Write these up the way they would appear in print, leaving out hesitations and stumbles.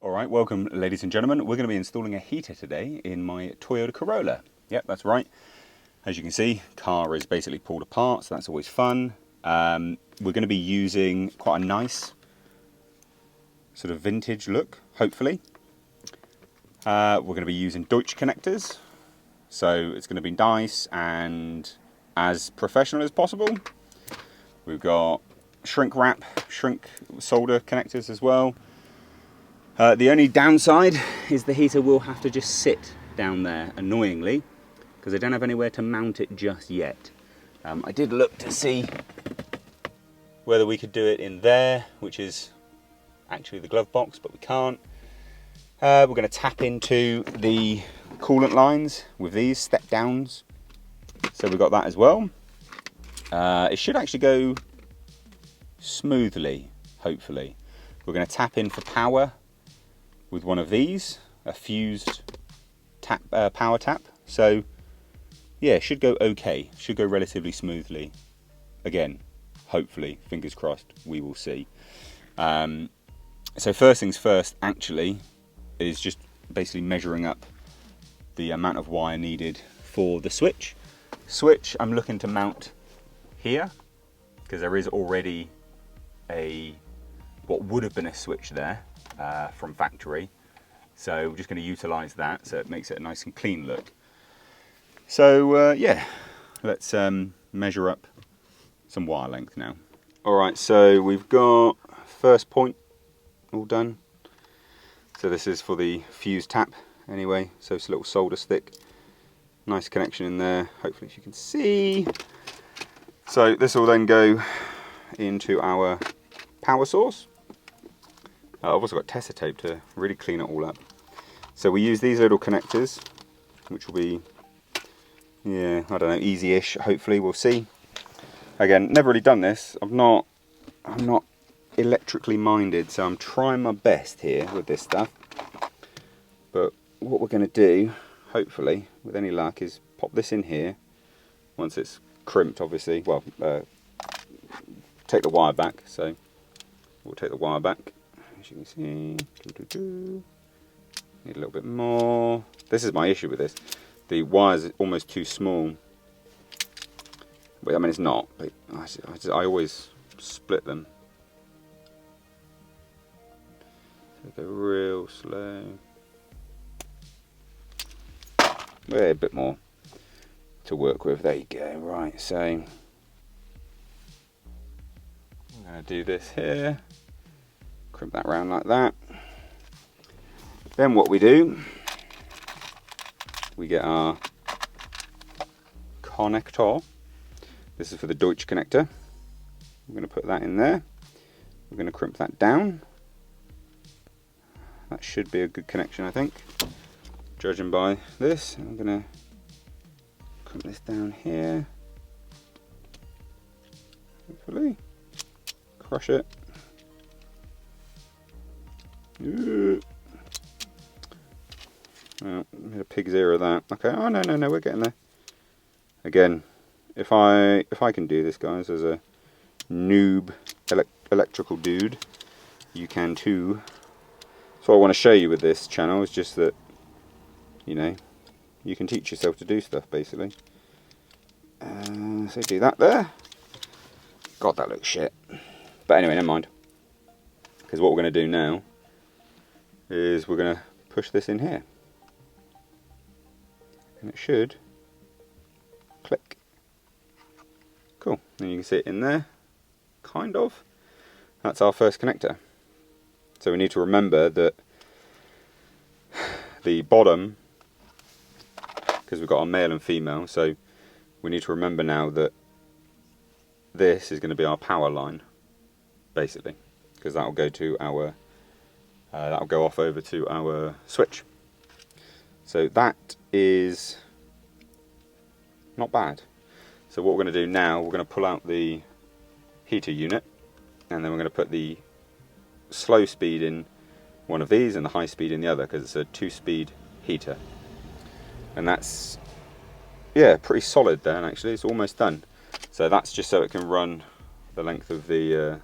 Alright, welcome ladies and gentlemen. We're going to be installing a heater today in my Toyota Corolla. Yep, that's right. As you can see, car is basically pulled apart, so that's always fun. We're going to be using quite a nice sort of vintage look, hopefully. We're going to be using Deutsch connectors, so it's going to be nice and as professional as possible. We've got shrink solder connectors as well. The only downside is the heater will have to just sit down there, annoyingly, because I don't have anywhere to mount it just yet. I did look to see whether we could do it in there, which is actually the glove box, but we can't. We're going to tap into the coolant lines with these step downs, so we've got that as well. It should actually go smoothly, hopefully. We're going to tap in for power with one of these, a fused power tap. So yeah, it should go okay, should go relatively smoothly. Again, hopefully, fingers crossed, we will see. So first things first, actually, is just basically measuring up the amount of wire needed for the switch. I'm looking to mount here, because there is already what would have been a switch there from factory. So we're just going to utilize that, so it makes it a nice and clean look. So yeah, let's measure up some wire length now. Alright, so we've got first point all done. So this is for the fuse tap anyway, so it's a little solder stick. Nice connection in there, hopefully if you can see. So this will then go into our power source. I've also got Tessa tape to really clean it all up. So we use these little connectors, which will be, yeah, I don't know, easy-ish, hopefully, we'll see. Again, never really done this. I'm not electrically minded, so I'm trying my best here with this stuff. But what we're going to do, hopefully, with any luck, is pop this in here. Once it's crimped, obviously. Well, take the wire back. So we'll take the wire back. As you can see, need a little bit more. This is my issue with this. The wire's almost too small. But I mean, it's not. But I always split them. So they're real slow. Yeah, a bit more to work with. There you go. Right, so I'm going to do this here. Crimp that round like that. Then what we do, we get our connector. This is for the Deutsch connector. I'm going to put that in there. We're going to crimp that down. That should be a good connection, I think, judging by this. I'm going to crimp this down here. Hopefully, crush it. Oh, made a pig's ear of that. Okay. Oh no, we're getting there. Again, if I can do this, guys, as a noob electrical dude, you can too. So what I want to show you with this channel is just that, you know, you can teach yourself to do stuff basically. So do that there. God, that looks shit. But anyway, never mind. Because what we're going to do now is we're going to push this in here. And it should click. Cool. And you can see it in there. Kind of. That's our first connector. So we need to remember that the bottom, because we've got our male and female, so we need to remember now that this is going to be our power line, basically, because that will go to our that'll go off over to our switch. So that is not bad. So what we're going to do now, we're going to pull out the heater unit, and then we're going to put the slow speed in one of these and the high speed in the other, because it's a 2-speed heater. And that's, yeah, pretty solid then, actually. It's almost done. So that's just so it can run the length of the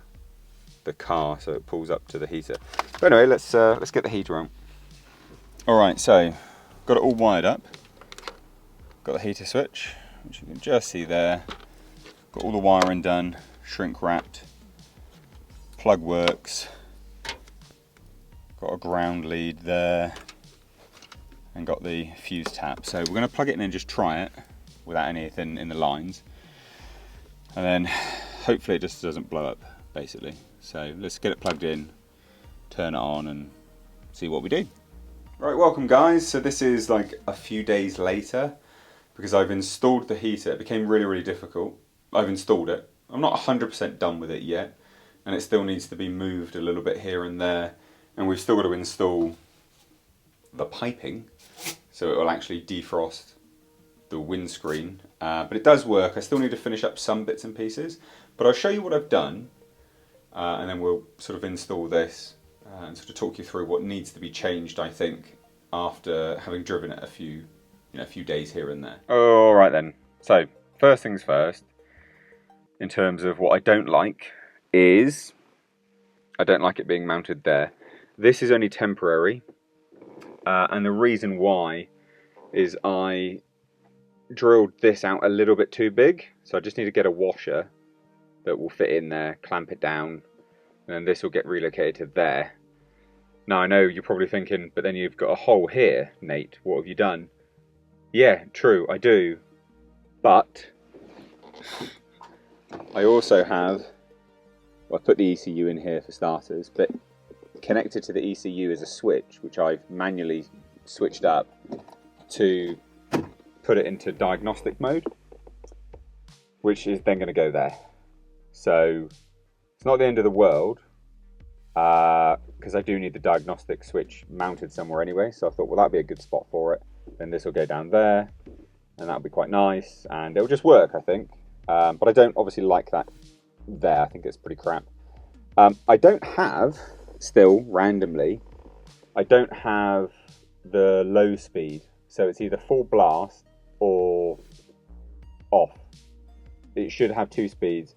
the car so it pulls up to the heater. But anyway, let's get the heater on. All right, so got it all wired up. Got the heater switch, which you can just see there. Got all the wiring done, shrink wrapped. Plug works. Got a ground lead there, and got the fuse tap. So we're going to plug it in and just try it without anything in the lines, and then hopefully it just doesn't blow up, basically. So let's get it plugged in, turn it on, and see what we do. Right, welcome guys. So this is like a few days later, because I've installed the heater. It became really difficult. I've installed it. I'm not 100% done with it yet, and it still needs to be moved a little bit here and there. And we've still got to install the piping, so it will actually defrost the windscreen. But it does work. I still need to finish up some bits and pieces, but I'll show you what I've done, and then we'll sort of install this and sort of talk you through what needs to be changed, I think, after having driven it a few days here and there. All right then. So first things first, in terms of what I don't like, is I don't like it being mounted there. This is only temporary, and the reason why is I drilled this out a little bit too big, so I just need to get a washer that will fit in there, clamp it down, and then this will get relocated to there. Now I know you're probably thinking, but then you've got a hole here, Nate, what have you done? Yeah, true, I do, but I also have, well, I put the ECU in here for starters, but connected to the ECU is a switch which I've manually switched up to put it into diagnostic mode, which is then going to go there. So it's not the end of the world, because I do need the diagnostic switch mounted somewhere anyway, so I thought, well, that'd be a good spot for it. Then this will go down there, and that'll be quite nice, and it'll just work, I think. But I don't obviously like that there. I think it's pretty crap. I don't have, still randomly, I don't have the low speed, so it's either full blast or off. It should have 2 speeds.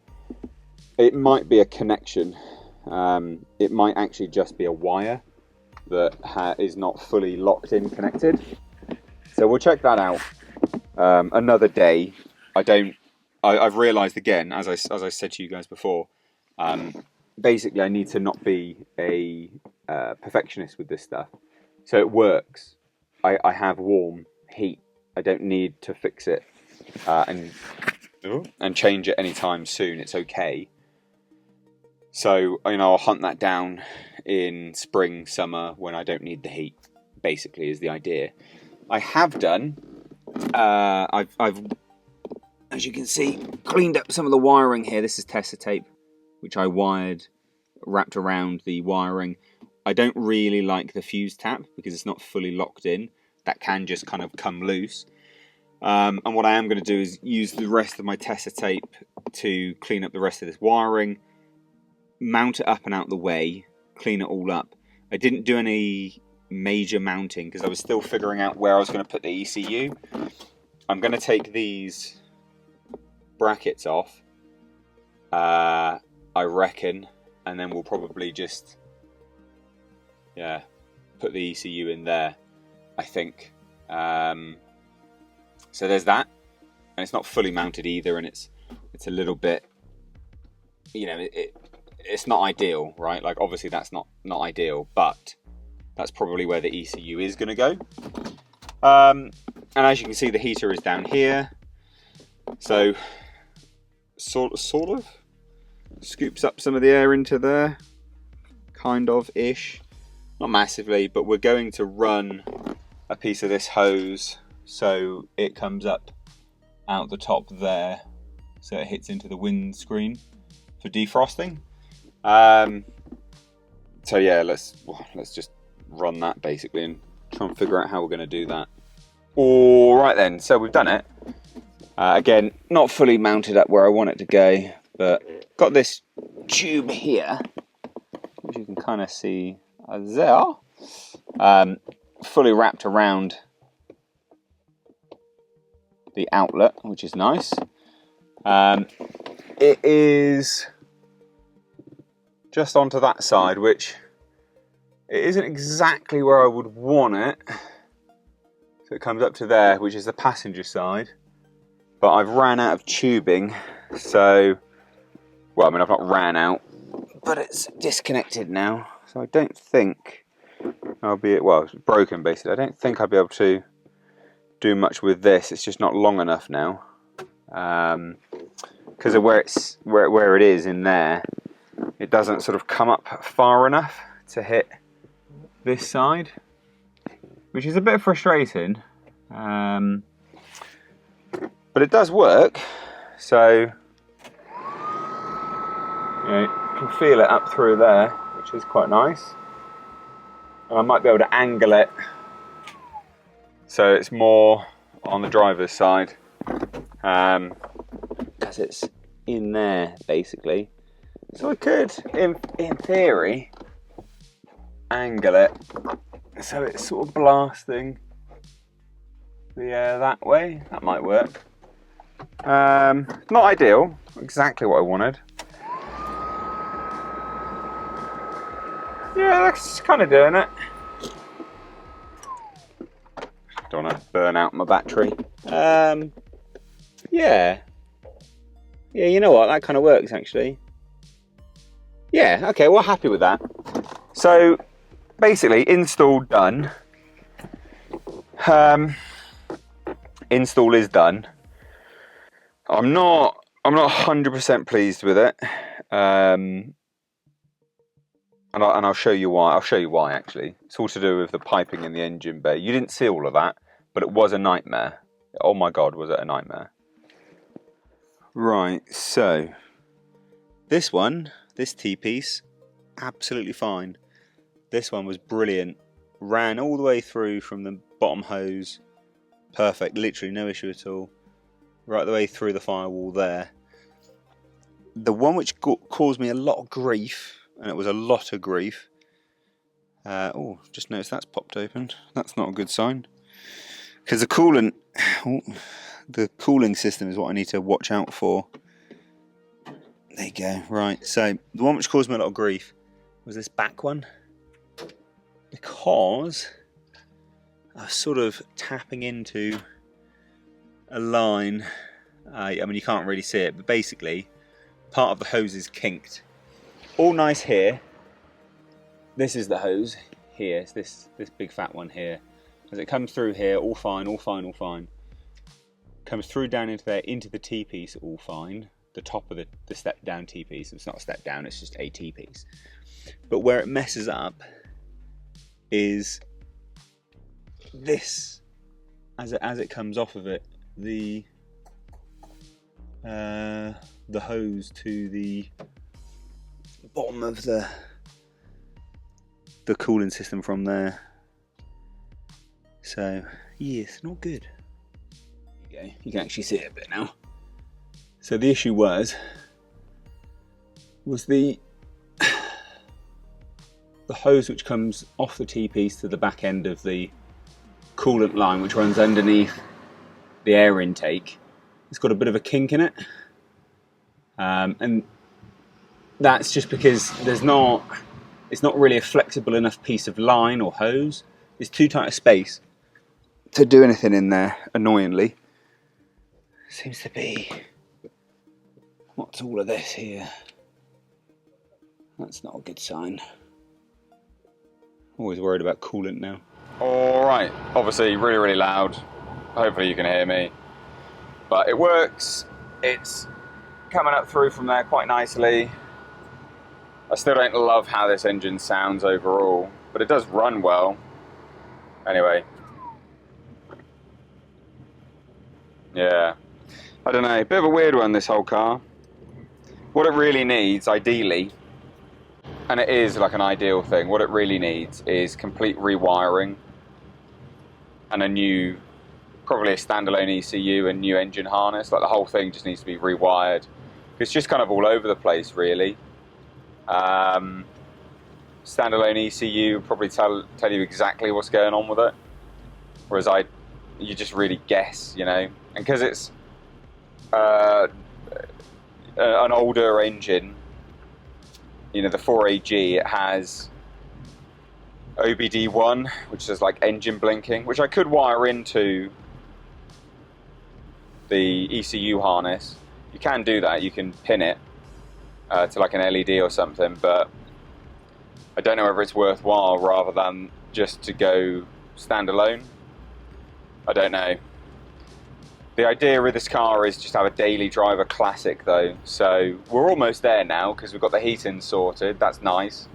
It might be a connection. It might actually just be a wire that is not fully locked in connected. So we'll check that out another day. I've realised again, as I said to you guys before, basically I need to not be a perfectionist with this stuff. So it works. I have warm heat. I don't need to fix it and change it anytime soon. It's okay. So, I'll hunt that down in spring, summer, when I don't need the heat, basically, is the idea. I have done, I've, as you can see, cleaned up some of the wiring here. This is Tessa tape, which I wrapped around the wiring. I don't really like the fuse tap because it's not fully locked in. That can just kind of come loose. And what I am going to do is use the rest of my Tessa tape to clean up the rest of this wiring, mount it up and out the way, clean it all up. I didn't do any major mounting because I was still figuring out where I was going to put the ECU. I'm going to take these brackets off, I reckon, and then we'll probably just put the ECU in there, I think. So there's that, and it's not fully mounted either, and it's a little bit, it's not ideal, right? Like, obviously that's not ideal, but that's probably where the ECU is going to go. And as you can see, the heater is down here, so sort of scoops up some of the air into there, kind of ish, not massively, but we're going to run a piece of this hose so it comes up out the top there, so it hits into the windscreen for defrosting. So yeah, let's just run that basically and try and figure out how we're going to do that. All right then, so we've done it. Again, not fully mounted up where I want it to go, but got this tube here, which you can kind of see there, fully wrapped around the outlet, which is nice. It is just onto that side, which it isn't exactly where I would want it. So it comes up to there, which is the passenger side. But I've ran out of tubing, so, well, I mean, I've not ran out, but it's disconnected now. So I don't think I'll be, well, it's broken basically. I don't think I'll be able to do much with this. It's just not long enough now. Because of where it is in there, it doesn't sort of come up far enough to hit this side, which is a bit frustrating. But it does work, so you know, you can feel it up through there, which is quite nice. And I might be able to angle it so it's more on the driver's side, because it's in there basically. So I could, in theory, angle it so it's sort of blasting the air that way. That might work. Not ideal, exactly what I wanted. Yeah, that's kind of doing it. Don't want to burn out my battery. Yeah, you know what, that kind of works actually. Yeah, okay, well, happy with that. So basically, install done. Install is done. I'm not 100% pleased with it, and I'll show you why. I'll show you why actually. It's all to do with the piping in the engine bay. You didn't see all of that, but it was a nightmare. Oh my God, was it a nightmare? Right, so this T-piece, absolutely fine. This one was brilliant. Ran all the way through from the bottom hose. Perfect, literally no issue at all. Right the way through the firewall there. The one which caused me a lot of grief, and it was a lot of grief. Oh, just noticed that's popped open. That's not a good sign. Because the coolant, the cooling system is what I need to watch out for. There you go, right. So the one which caused me a lot of grief was this back one. Because I was sort of tapping into a line. I mean, you can't really see it, but basically part of the hose is kinked. All nice here. This is the hose here. It's this big fat one here. As it comes through here, all fine, all fine, all fine. Comes through down into there, into the T-piece, all fine. The top of the step down T-piece. It's not a step down, it's just a T-piece. But where it messes up is this, as it comes off of it, the hose to the bottom of the cooling system from there. So yeah, it's not good. There you go. You can actually see it a bit now. So the issue was the hose which comes off the T-piece to the back end of the coolant line, which runs underneath the air intake. It's got a bit of a kink in it, and that's just because it's not really a flexible enough piece of line or hose. It's too tight a space to do anything in there, annoyingly. Seems to be, what's all of this here? That's not a good sign. Always worried about coolant now. Alright, obviously really, really loud. Hopefully you can hear me. But it works. It's coming up through from there quite nicely. I still don't love how this engine sounds overall, but it does run well. Anyway. Yeah. I don't know, bit of a weird one, this whole car. What it really needs, ideally, and it is like an ideal thing, what it really needs is complete rewiring and a new, probably a standalone ECU and new engine harness. Like the whole thing just needs to be rewired. It's just kind of all over the place, really. Standalone ECU will probably tell you exactly what's going on with it, whereas you just really guess, you know. And because it's an older engine, you know, the 4AG, it has OBD1, which is like engine blinking, which I could wire into the ECU harness. You can do that, you can pin it to like an LED or something, but I don't know whether it's worthwhile rather than just to go standalone. I don't know. The idea with this car is just to have a daily driver classic though, so we're almost there now because we've got the heating sorted. That's nice,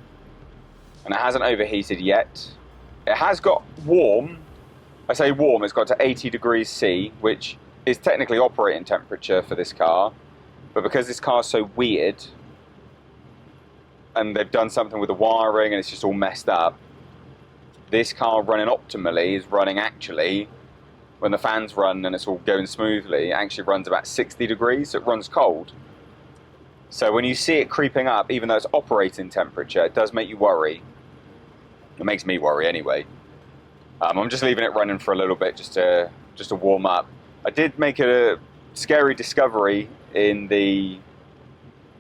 and it hasn't overheated yet. It has got warm. I say warm, it's got to 80 degrees C, which is technically operating temperature for this car, but because this car's so weird and they've done something with the wiring and it's just all messed up, this car running optimally is running actually, when the fans run and it's all going smoothly, it actually runs about 60 degrees, so it runs cold. So when you see it creeping up, even though it's operating temperature, it does make you worry. It makes me worry anyway. I'm just leaving it running for a little bit just to warm up. I did make a scary discovery in the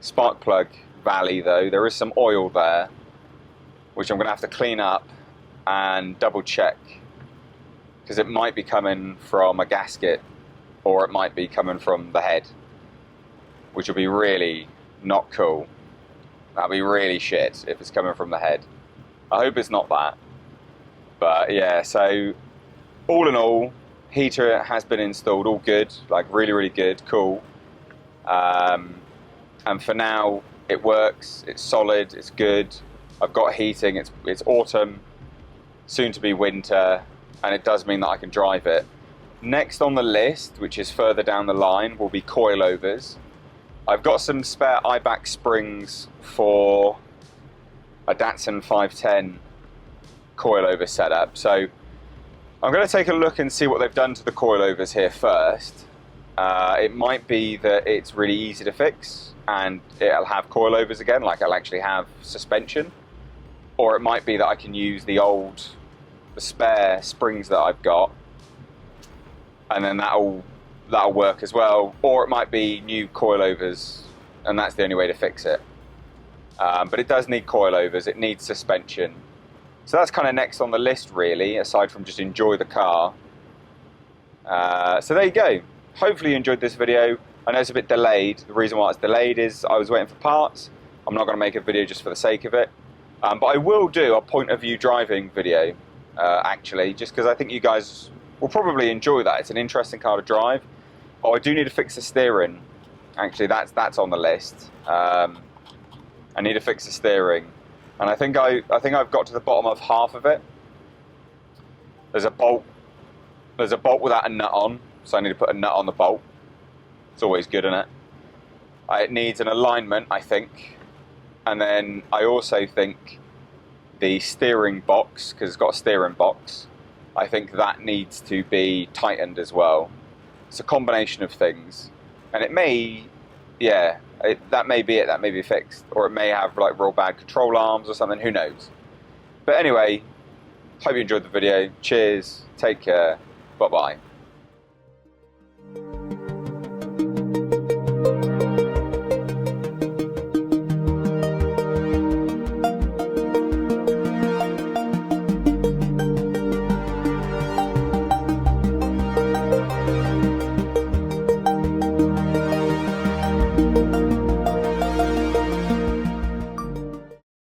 spark plug valley though. There is some oil there, which I'm going to have to clean up and double check, because it might be coming from a gasket or it might be coming from the head, which will be really not cool. That'll be really shit if it's coming from the head. I hope it's not that. But yeah, so all in all, heater has been installed, all good, like really good, cool. And for now, it works, it's solid, it's good. I've got heating, it's autumn, soon to be winter, and it does mean that I can drive it. Next on the list, which is further down the line, will be coilovers. I've got some spare IBAC springs for a Datsun 510 coilover setup, so I'm going to take a look and see what they've done to the coilovers here first. It might be that it's really easy to fix and it'll have coilovers again, like it'll actually have suspension, or it might be that I can use the spare springs that I've got, and then that'll work as well, or it might be new coilovers and that's the only way to fix it. But it does need coilovers, it needs suspension. So that's kind of next on the list really, aside from just enjoy the car. So there you go. Hopefully you enjoyed this video. I know it's a bit delayed. The reason why it's delayed is I was waiting for parts. I'm not going to make a video just for the sake of it. But I will do a point of view driving video, actually, just because I think you guys will probably enjoy that. It's an interesting car to drive. Oh, I do need to fix the steering. Actually, that's on the list. I need to fix the steering. And I think I've got to the bottom of half of it. There's a bolt without a nut on, so I need to put a nut on the bolt. It's always good, isn't it? It needs an alignment, I think. And then I also think the steering box, because it's got a steering box, I think that needs to be tightened as well. It's a combination of things. And it may, yeah, that may be it, that may be fixed. Or it may have like real bad control arms or something, who knows. But anyway, hope you enjoyed the video. Cheers, take care, bye-bye.